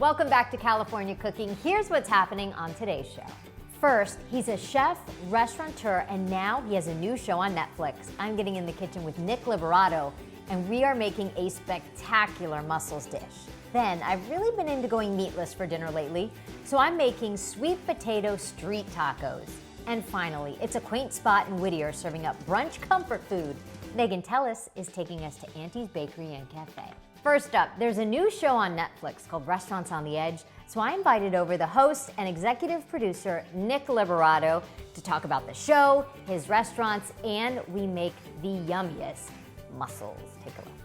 Welcome back to California Cooking. Here's what's happening on today's show. First, he's a chef, restaurateur, and now he has a new show on Netflix. I'm getting in the kitchen with Nick Liberato, and we are making a spectacular mussels dish. Then, I've really been into going meatless for dinner lately, so I'm making sweet potato street tacos. And finally, it's a quaint spot in Whittier serving up brunch comfort food. Megan Tellis is taking us to Auntie's Bakery and Cafe. First up, there's a new show on Netflix called Restaurants on the Edge, so I invited over the host and executive producer, Nick Liberato, to talk about the show, his restaurants, and we make the yummiest mussels. Take a look.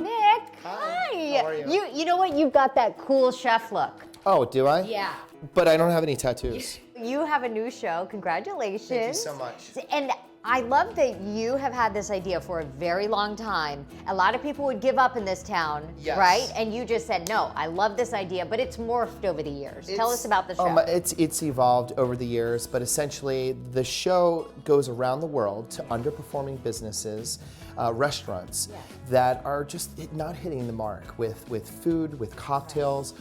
Nick, hi. How are you? You know what? You've got that cool chef look. Oh, do I? Yeah. But I don't have any tattoos. You have a new show. Congratulations. Thank you so much. And I love that you have had this idea for a very long time. A lot of people would give up in this town, Yes. right? And you just said, no, I love this idea, but it's morphed over the years. Tell us about the show. It's evolved over the years, but essentially the show goes around the world to underperforming businesses, restaurants that are just not hitting the mark with food, with cocktails,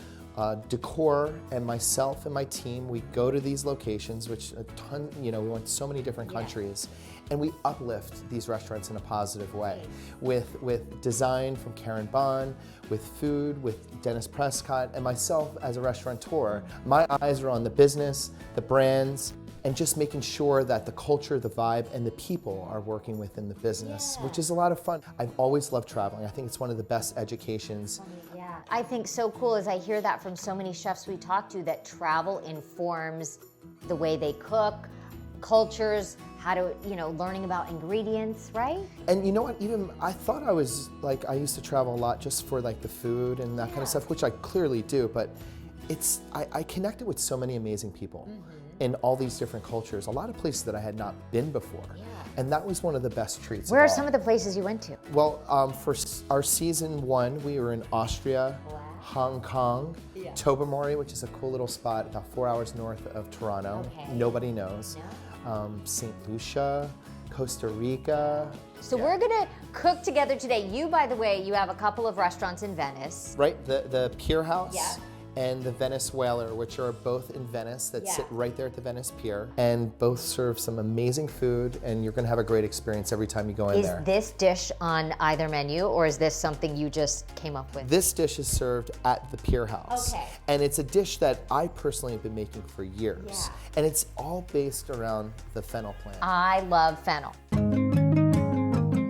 decor, and myself and my team, we go to these locations, which a ton, we went to so many different countries, and we uplift these restaurants in a positive way with design from Karen Bond, with food, with Dennis Prescott, and myself as a restaurateur. My eyes are on the business, the brands, and just making sure that the culture, the vibe, and the people are working within the business, which is a lot of fun. I've always loved traveling. I think it's one of the best educations. Yeah, I think so cool as I hear that from so many chefs we talk to, that travel informs the way they cook, cultures, how to, learning about ingredients, right? And you know what, even I thought I was I used to travel a lot just for the food and that kind of stuff, which I clearly do, but I connected with so many amazing people. In all these different cultures, a lot of places that I had not been before. And that was one of the best treats. Where are some of the places you went to? Well, for our season 1, we were in Austria, Hong Kong, Tobermory, which is a cool little spot about 4 hours north of Toronto. Nobody knows. St. Lucia, Costa Rica. So we're gonna cook together today. You, by the way, you have a couple of restaurants in Venice. Right, the Pier House. And the Venice Whaler, which are both in Venice, that sit right there at the Venice Pier, and both serve some amazing food, and you're gonna have a great experience every time you go in there. Is this dish on either menu, or is this something you just came up with? This dish is served at the Pier House. Okay. And it's a dish that I personally have been making for years. And it's all based around the fennel plant. I love fennel.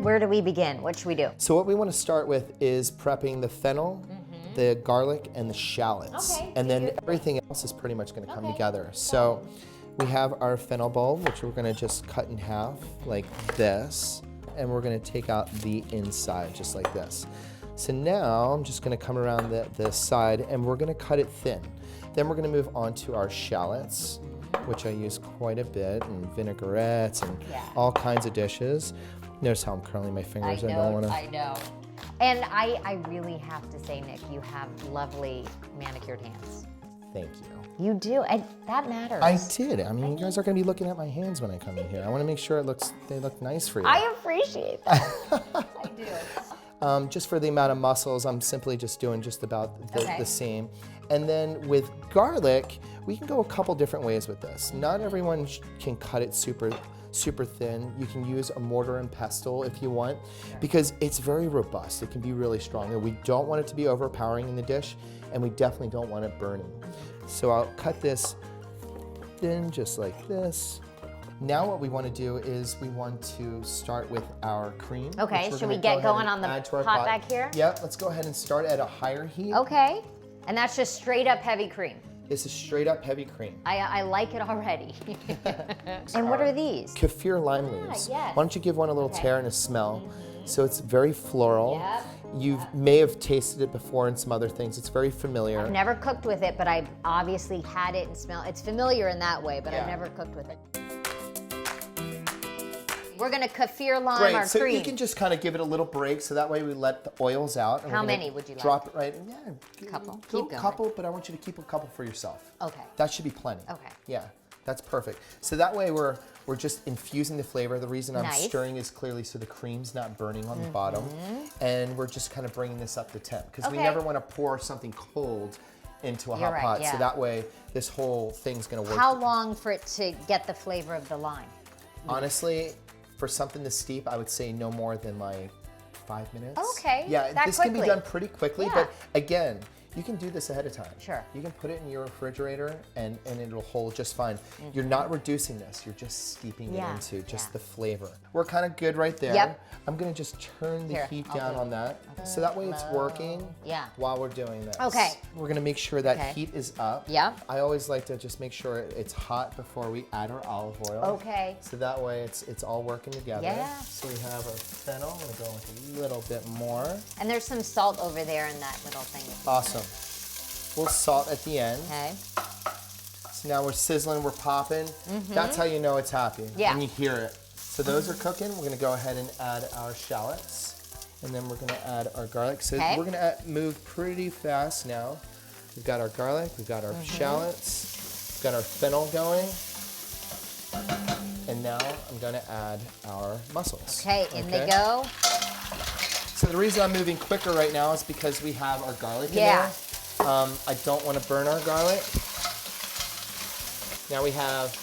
Where do we begin? What should we do? So what we wanna start with is prepping the fennel, the garlic, and the shallots. And then everything else is pretty much gonna come together. So we have our fennel bulb, which we're gonna just cut in half like this. And we're gonna take out the inside just like this. So now I'm just gonna come around the side and we're gonna cut it thin. Then we're gonna move on to our shallots, which I use quite a bit, and vinaigrettes and all kinds of dishes. Notice how I'm curling my fingers. I know. And I really have to say, Nick, you have lovely manicured hands. Thank you. You do, and that matters. I did. I mean, you guys are going to be looking at my hands when I come in here. I want to make sure they look nice for you. I appreciate that. I do. Just for the amount of mussels, I'm simply just doing just about the same. And then with garlic, we can go a couple different ways with this. Not everyone can cut it super thin. You can use a mortar and pestle if you want, because it's very robust. It can be really strong. And we don't want it to be overpowering in the dish, and we definitely don't want it burning. So I'll cut this thin, just like this. Now what we want to do is we want to start with our cream. Okay, should we get going on the pot back here? Yeah, let's go ahead and start at a higher heat. Okay, and that's just straight up heavy cream. This is straight up heavy cream. I like it already. And what are these? Kaffir lime leaves. Yes. Why don't you give one a little tear and a smell? So it's very floral. You may have tasted it before in some other things. It's very familiar. I've never cooked with it, but I've obviously had it and smelled. It's familiar in that way, but I've never cooked with it. We're gonna kaffir lime our so cream. you can just kind of give it a little break, so that way we let the oils out. And How many would you like? Drop it right. Couple. Go Keep going. couple, but I want you to keep a couple for yourself. Okay. That should be plenty. Okay. Yeah. That's perfect. So that way we're just infusing the flavor. The reason I'm Nice. stirring is clearly so the cream's not burning on the bottom. And we're just kind of bringing this up to temp because we Okay. never want to pour something cold into a hot right, pot. yeah. So that way this whole thing's gonna work. How long for it to get the flavor of the lime? Honestly, for something this steep, I would say no more than like 5 minutes. Okay, Yeah, that this can be quickly. done pretty quickly, Yeah. but again, you can do this ahead of time. Sure. You can put it in your refrigerator and it'll hold just fine. You're not reducing this, you're just steeping Yeah, it into just yeah. the flavor. We're kind of good right there. Yep. I'm gonna just turn the Here, heat I'll down do it. on that. So that way it's working Yeah. while we're doing this. Okay. We're gonna make sure that Okay. heat is up. Yep. I always like to just make sure it's hot before we add our olive oil. Okay. So that way it's all working together. Yeah. So we have our fennel. I'm gonna go with a little bit more. And there's some salt over there in that little thing. Awesome. We'll salt at the end. Okay. So now we're sizzling, we're popping. That's how you know it's happy, Yeah. when you hear it. So those are cooking. We're gonna go ahead and add our shallots. And then we're gonna add our garlic. So Okay. we're gonna move pretty fast now. We've got our garlic, we've got our shallots, we've got our fennel going. And now I'm gonna add our mussels. Okay, in they go. So the reason I'm moving quicker right now is because we have our garlic in Yeah. there. I don't want to burn our garlic. Now we have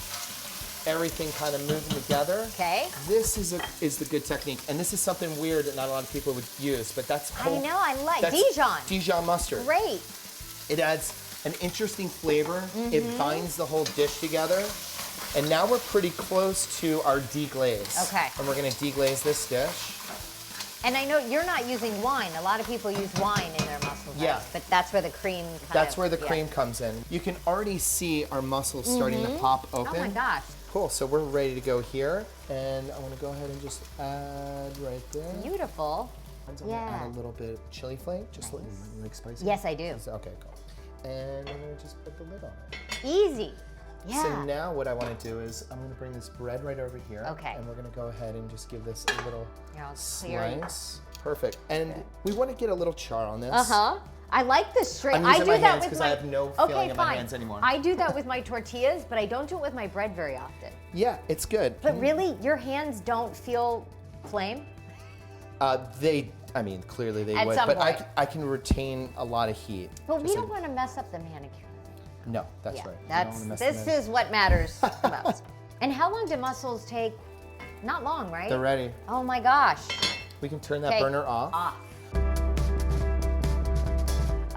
everything kind of moving together. Okay. This is the good technique, and this is something weird that not a lot of people would use, but that's I know, I like that's Dijon. Dijon mustard. Great. It adds an interesting flavor. Mm-hmm. It binds the whole dish together. And now we're pretty close to our deglaze. Okay. And we're gonna deglaze this dish. And I know you're not using wine. A lot of people use wine in their mussels. Yeah. Right? But that's where the cream That's where the cream comes in. You can already see our mussels starting to pop open. Oh my gosh. Cool, so we're ready to go here. And I wanna go ahead and just add right there. Beautiful. I'm gonna add a little bit of chili flake, just like spicy. Yes, I do. Okay, cool. And I'm gonna just put the lid on it. Easy. Yeah. So now what I wanna do is I'm gonna bring this bread right over here. Okay. And we're gonna go ahead and just give this a little Here, I'll clear it. slice. Perfect. And we wanna get a little char on this. Uh-huh. I like the straight. I'm I using do my that hands with 'cause my. I have no okay, feeling in my fine. hands anymore. I do that with my tortillas, but I don't do it with my bread very often. Yeah, it's good. But really, your hands don't feel flame? I mean, clearly they At would, some but point. I can retain a lot of heat. But we Just don't want to mess up the manicure. No, that's Yeah, right. We don't wanna mess this them in. is what matters the most. And how long do mussels take? Not long, right? They're ready. Oh my gosh. We can turn that Okay, burner off. Off.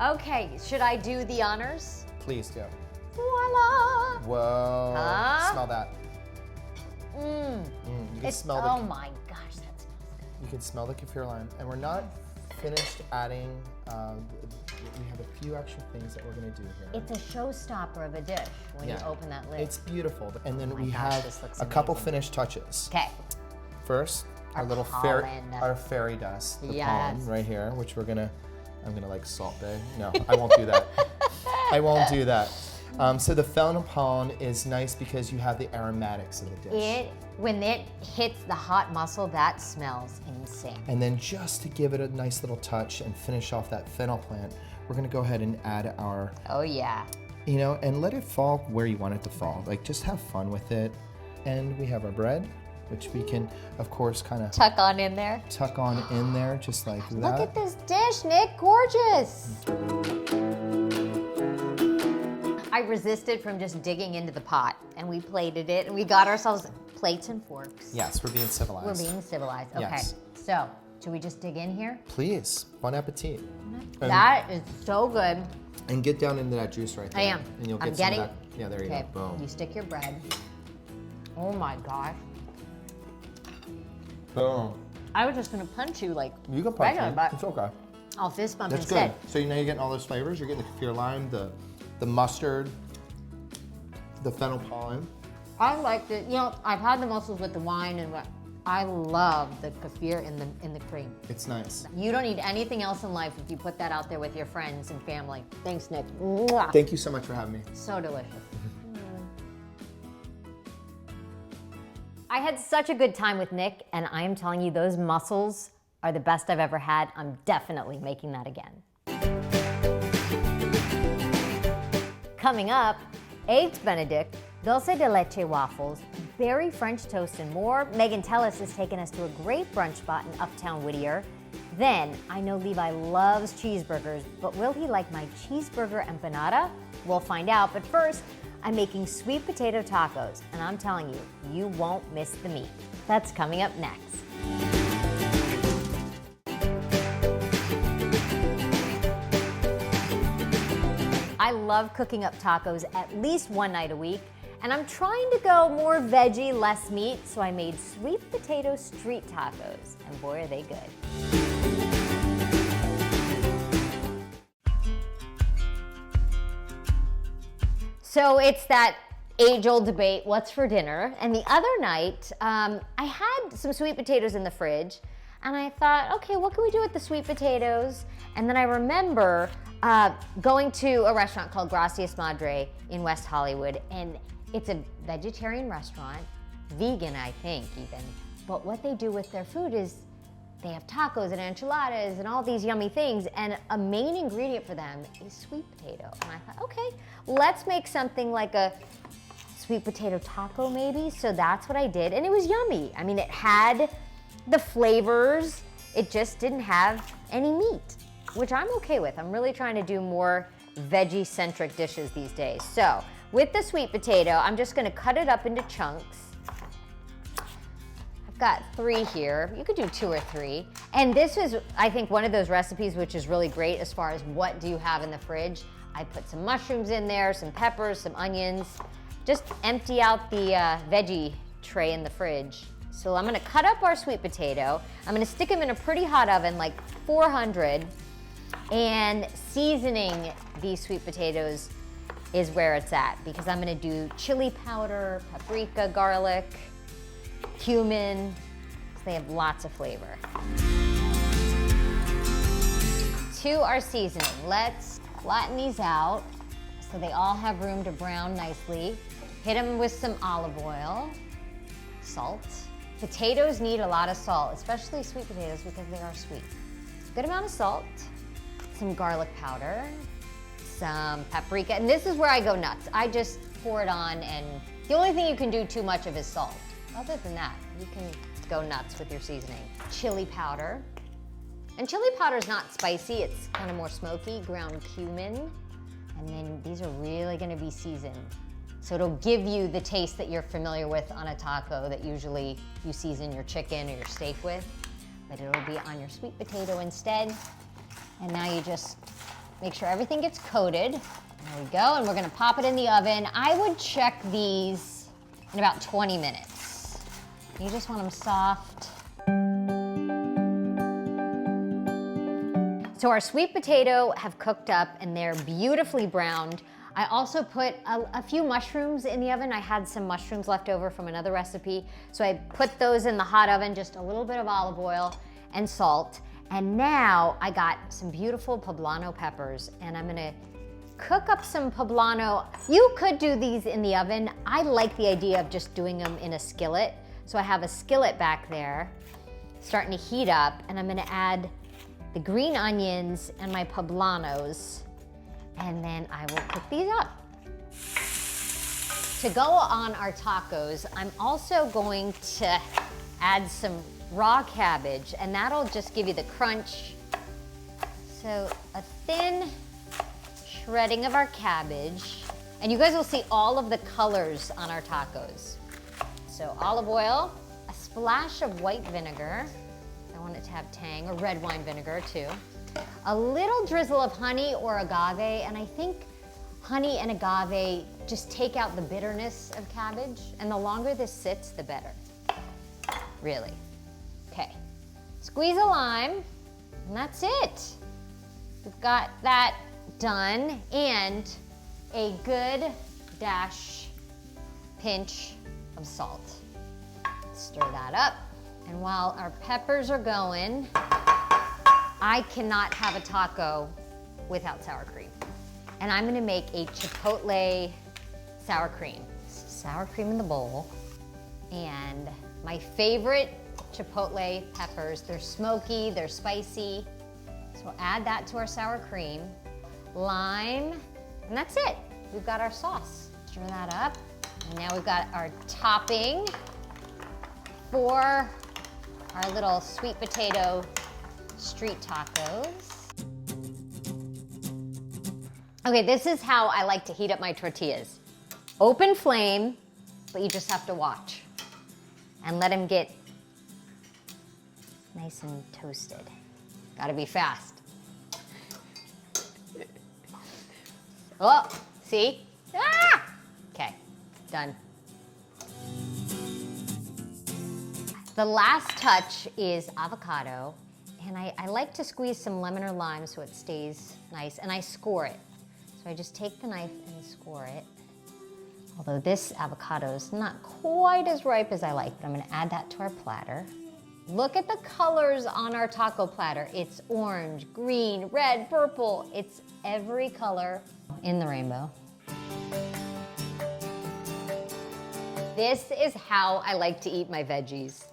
Okay, should I do the honors? Please do. Voila! Whoa. Huh? Smell that. You can smell oh the my gosh, that smells good. you can smell the kaffir lime. And we're not finished adding we have a few extra things that we're gonna do here. It's a showstopper of a dish when you open that lid. It's beautiful. And then we gosh, have this looks a couple amazing. finished touches. Okay. First, our Our little pollen. our fairy dust, the Yes. pollen right here, which I'm gonna like salt bag. No, I won't do that. I won't do that. So the fennel pollen is nice because you have the aromatics of the dish. When it hits the hot mussel, that smells insane. And then just to give it a nice little touch and finish off that fennel plant, we're gonna go ahead and add our, Oh yeah. and let it fall where you want it to fall. Like just have fun with it. And we have our bread, which we can, of course, kind of Tuck on in there. tuck on in there just like that. Look at this dish, Nick. Gorgeous. I resisted from just digging into the pot, and we plated it, and we got ourselves plates and forks. Yes, we're being civilized. We're being civilized. Okay. Yes. So, should we just dig in here? Please, bon appetit. That is so good. And get down into that juice right there. I am. And you'll I'm get some getting. of that. Yeah, there you Okay. go. Boom. You stick your bread. Oh my gosh. Boom. I was just gonna punch you like You can punch regular, me. but It's okay. I'll fist bump That's instead. good. So now you're getting all those flavors. You're getting the kaffir lime, the mustard, the fennel pollen. I like it. You know, I've had the mussels with the wine, and I love the kaffir in the cream. It's nice. You don't need anything else in life if you put that out there with your friends and family. Thanks, Nick. Mwah. Thank you so much for having me. So delicious. I had such a good time with Nick, and I am telling you, those mussels are the best I've ever had. I'm definitely making that again. Coming up, Eggs Benedict dulce de leche waffles, berry French toast, and more. Megan Tellis has taken us to a great brunch spot in Uptown Whittier. Then, I know Levi loves cheeseburgers, but will he like my cheeseburger empanada? We'll find out, but first, I'm making sweet potato tacos, and I'm telling you, you won't miss the meat. That's coming up next. I love cooking up tacos at least one night a week, and I'm trying to go more veggie, less meat, so I made sweet potato street tacos, and boy are they good. So it's that age-old debate, what's for dinner? And the other night, I had some sweet potatoes in the fridge, and I thought, okay, what can we do with the sweet potatoes? And then I remember going to a restaurant called Gracias Madre in West Hollywood, and it's a vegetarian restaurant, vegan I think even, but what they do with their food is they have tacos and enchiladas and all these yummy things, and a main ingredient for them is sweet potato. And I thought, okay, let's make something like a sweet potato taco maybe. So that's what I did, and it was yummy. I mean, it had the flavors, it just didn't have any meat, which I'm okay with. I'm really trying to do more veggie-centric dishes these days. So with the sweet potato, I'm just gonna cut it up into chunks. Got 3 here. You could do 2 or 3. And this is, I think, one of those recipes which is really great as far as what do you have in the fridge. I put some mushrooms in there, some peppers, some onions. Just empty out the veggie tray in the fridge. So I'm gonna cut up our sweet potato. I'm gonna stick them in a pretty hot oven, like 400. And seasoning these sweet potatoes is where it's at, because I'm gonna do chili powder, paprika, garlic, cumin, so they have lots of flavor. To our seasoning, let's flatten these out so they all have room to brown nicely. Hit them with some olive oil, salt. Potatoes need a lot of salt, especially sweet potatoes because they are sweet. Good amount of salt, some garlic powder, some paprika, and this is where I go nuts. I just pour it on, and the only thing you can do too much of is salt. Other than that, you can go nuts with your seasoning. Chili powder. And chili powder is not spicy, it's kind of more smoky. Ground cumin. And then these are really gonna be seasoned. So it'll give you the taste that you're familiar with on a taco that usually you season your chicken or your steak with. But it'll be on your sweet potato instead. And now you just make sure everything gets coated. There we go, and we're gonna pop it in the oven. I would check these in about 20 minutes. You just want them soft. So our sweet potato have cooked up and they're beautifully browned. I also put a few mushrooms in the oven. I had some mushrooms left over from another recipe. So I put those in the hot oven, just a little bit of olive oil and salt. And now I got some beautiful poblano peppers, and I'm gonna cook up some poblano. You could do these in the oven. I like the idea of just doing them in a skillet. So I have a skillet back there starting to heat up, and I'm gonna add the green onions and my poblanos, and then I will cook these up. To go on our tacos, I'm also going to add some raw cabbage, and that'll just give you the crunch. So a thin shredding of our cabbage, and you guys will see all of the colors on our tacos. So olive oil, a splash of white vinegar. I want it to have tang, or red wine vinegar too. A little drizzle of honey or agave, and I think honey and agave just take out the bitterness of cabbage, and the longer this sits, the better. Really. Okay. Squeeze a lime, and that's it. We've got that done, and a good pinch of salt. Stir that up. And while our peppers are going, I cannot have a taco without sour cream. And I'm gonna make a chipotle sour cream. Sour cream in the bowl. And my favorite chipotle peppers, they're smoky, they're spicy. So we'll add that to our sour cream. Lime, and that's it. We've got our sauce. Stir that up. And now we've got our topping for our little sweet potato street tacos. Okay, this is how I like to heat up my tortillas. Open flame, but you just have to watch and let them get nice and toasted. Gotta be fast. Oh, see? Ah! Okay, done. The last touch is avocado, and I like to squeeze some lemon or lime so it stays nice, and I score it. So I just take the knife and score it. Although this avocado is not quite as ripe as I like, but I'm gonna add that to our platter. Look at the colors on our taco platter. It's orange, green, red, purple. It's every color in the rainbow. This is how I like to eat my veggies.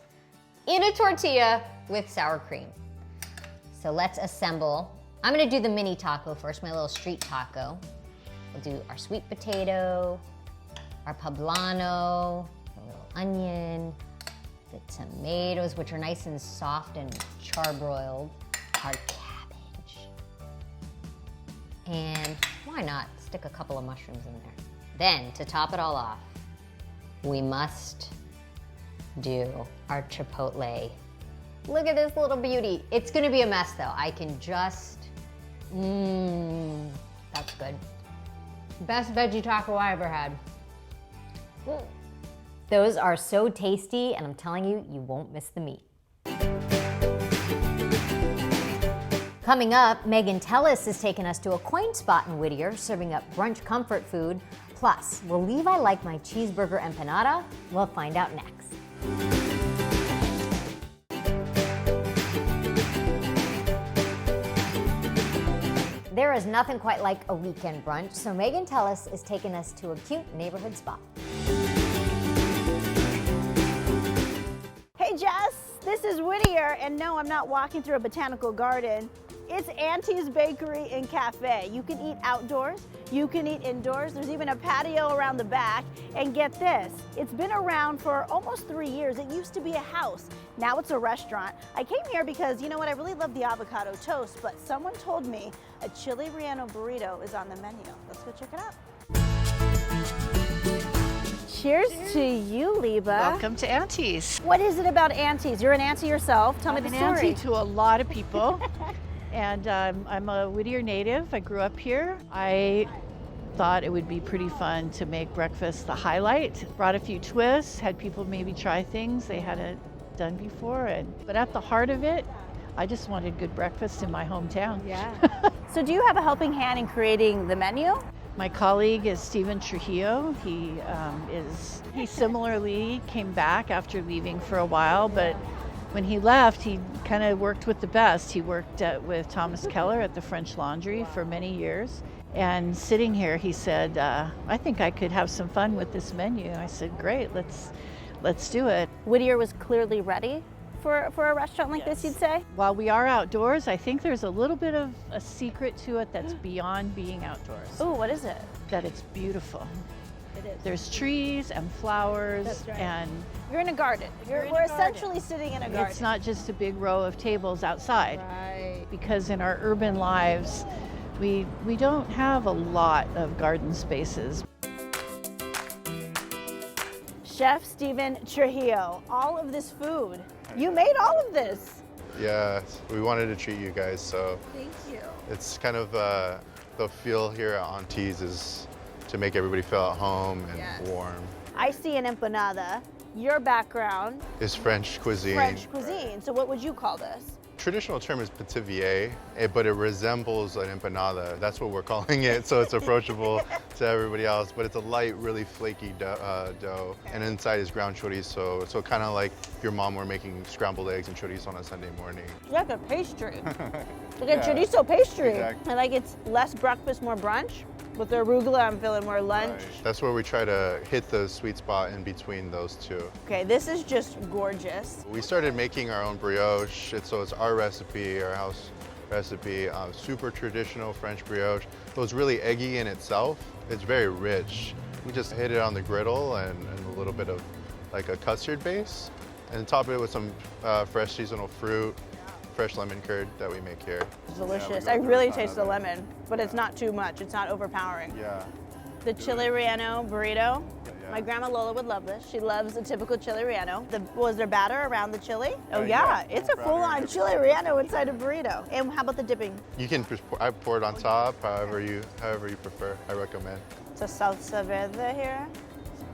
In a tortilla with sour cream. So let's assemble. I'm gonna do the mini taco first, my little street taco. We'll do our sweet potato, our poblano, a little onion, the tomatoes, which are nice and soft and charbroiled, our cabbage, and why not stick a couple of mushrooms in there. Then, to top it all off, we must do our chipotle. Look at this little beauty. It's gonna be a mess though. I can just, that's good. Best veggie taco I ever had. Those are so tasty, and I'm telling you, you won't miss the meat. Coming up, Megan Tellis is taking us to a quaint spot in Whittier, serving up brunch comfort food. Plus, will Levi like my cheeseburger empanada? We'll find out next. There is nothing quite like a weekend brunch, so Megan Tellis is taking us to a cute neighborhood spot. Hey Jess, this is Whittier, and no, I'm not walking through a botanical garden. It's Auntie's Bakery and Cafe. You can eat outdoors, you can eat indoors. There's even a patio around the back. And get this, it's been around for almost 3 years. It used to be a house. Now it's a restaurant. I came here because, you know what, I really love the avocado toast, but someone told me a chili relleno burrito is on the menu. Let's go check it out. Cheers to you, Liba. Welcome to Auntie's. What is it about Auntie's? You're an auntie yourself. Tell me the I'm story. an auntie to a lot of people. And I'm a Whittier native. I grew up here. I thought it would be pretty fun to make breakfast the highlight. Brought a few twists, had people maybe try things they hadn't done before. But at the heart of it, I just wanted good breakfast in my hometown. Yeah. So do you have a helping hand in creating the menu? My colleague is Stephen Trujillo. He similarly came back after leaving for a while, but when he left, he kind of worked with the best. He worked with Thomas Keller at the French Laundry for many years. And sitting here, he said, I think I could have some fun with this menu. I said, great, let's do it. Whittier was clearly ready for a restaurant like this, you'd say? While we are outdoors, I think there's a little bit of a secret to it that's beyond being outdoors. Oh, what is it? That it's beautiful. It is. There's trees and flowers. That's right. And You're in a garden. We're essentially sitting in a garden. it's not just a big row of tables outside. Right. Because in our urban lives, we don't have a lot of garden spaces. Chef Stephen Trujillo, all of this food. You made all of this. Yeah, we wanted to treat you guys, so Thank you. it's kind of the feel here at Auntie's is to make everybody feel at home and warm. I see an empanada. Your background, It's French cuisine. French cuisine. So what would you call this? Traditional term is petivier, but it resembles an empanada. That's what we're calling it, so it's approachable to everybody else. But it's a light, really flaky dough, and inside is ground chorizo. So kind of like if your mom were making scrambled eggs and chorizo on a Sunday morning. Like a pastry. Like a chorizo pastry. Exactly. I like it's less breakfast, more brunch. With the arugula, I'm feeling more lunch. Right. That's where we try to hit the sweet spot in between those two. Okay, this is just gorgeous. We started making our own brioche, so it's our recipe, our house recipe, super traditional French brioche. So it's really eggy in itself. It's very rich. We just hit it on the griddle and a little bit of like a custard base, and top it with some fresh seasonal fruit, fresh lemon curd that we make here. It's delicious. Yeah, I we go really for a ton taste of the it. lemon, but it's not too much. It's not overpowering. Yeah. The chili relleno burrito. Yeah. My grandma Lola would love this. She loves the typical chili relleno. Was there batter around the chili? Oh yeah, it's a batter full-on and chili relleno inside a burrito. And how about the dipping? You can I pour it on top, however you prefer. I recommend. It's a salsa verde here.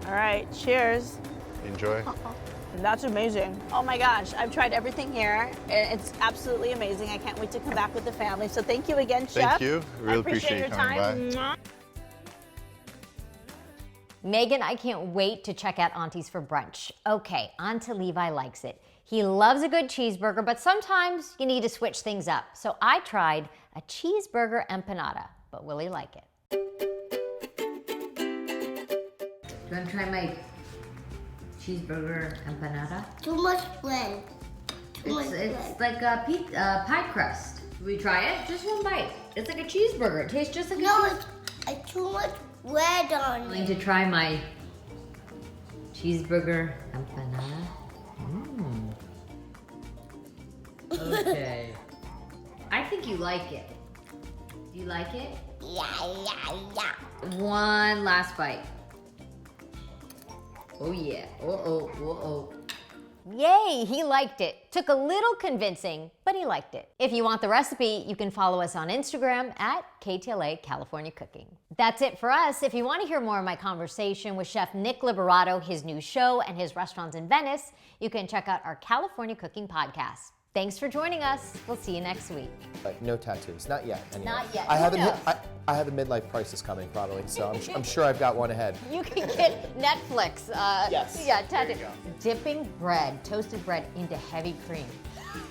All right, cheers. Enjoy. That's amazing. Oh my gosh, I've tried everything here. It's absolutely amazing. I can't wait to come back with the family. So thank you again, Chef. Thank you. Really I appreciate your coming time. by. Mwah. Megan, I can't wait to check out Auntie's for brunch. Okay, on to Levi Likes It. He loves a good cheeseburger, but sometimes you need to switch things up. So I tried a cheeseburger empanada, but will he like it? Do you want to try my cheeseburger empanada? Too much bread. It's like a pie crust. Should we try it? Just one bite. It's like a cheeseburger. It tastes just like No, it's too much bread on I'm it. going to try my cheeseburger empanada. Okay. I think you like it. Do you like it? Yeah. One last bite. Oh yeah. Oh. Yay, he liked it. Took a little convincing, but he liked it. If you want the recipe, you can follow us on Instagram at KTLA California Cooking. That's it for us. If you want to hear more of my conversation with Chef Nick Liberato, his new show, and his restaurants in Venice, you can check out our California Cooking podcast. Thanks for joining us. We'll see you next week. No tattoos, not yet. Anyway. Not yet. I haven't Who hit. I have a midlife crisis coming probably, so I'm sure I've got one ahead. You can get Netflix. Yes. Yeah, There you go. dipping bread, toasted bread into heavy cream.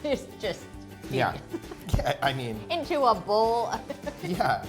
It's just Yeah. I mean, into a bowl. yeah.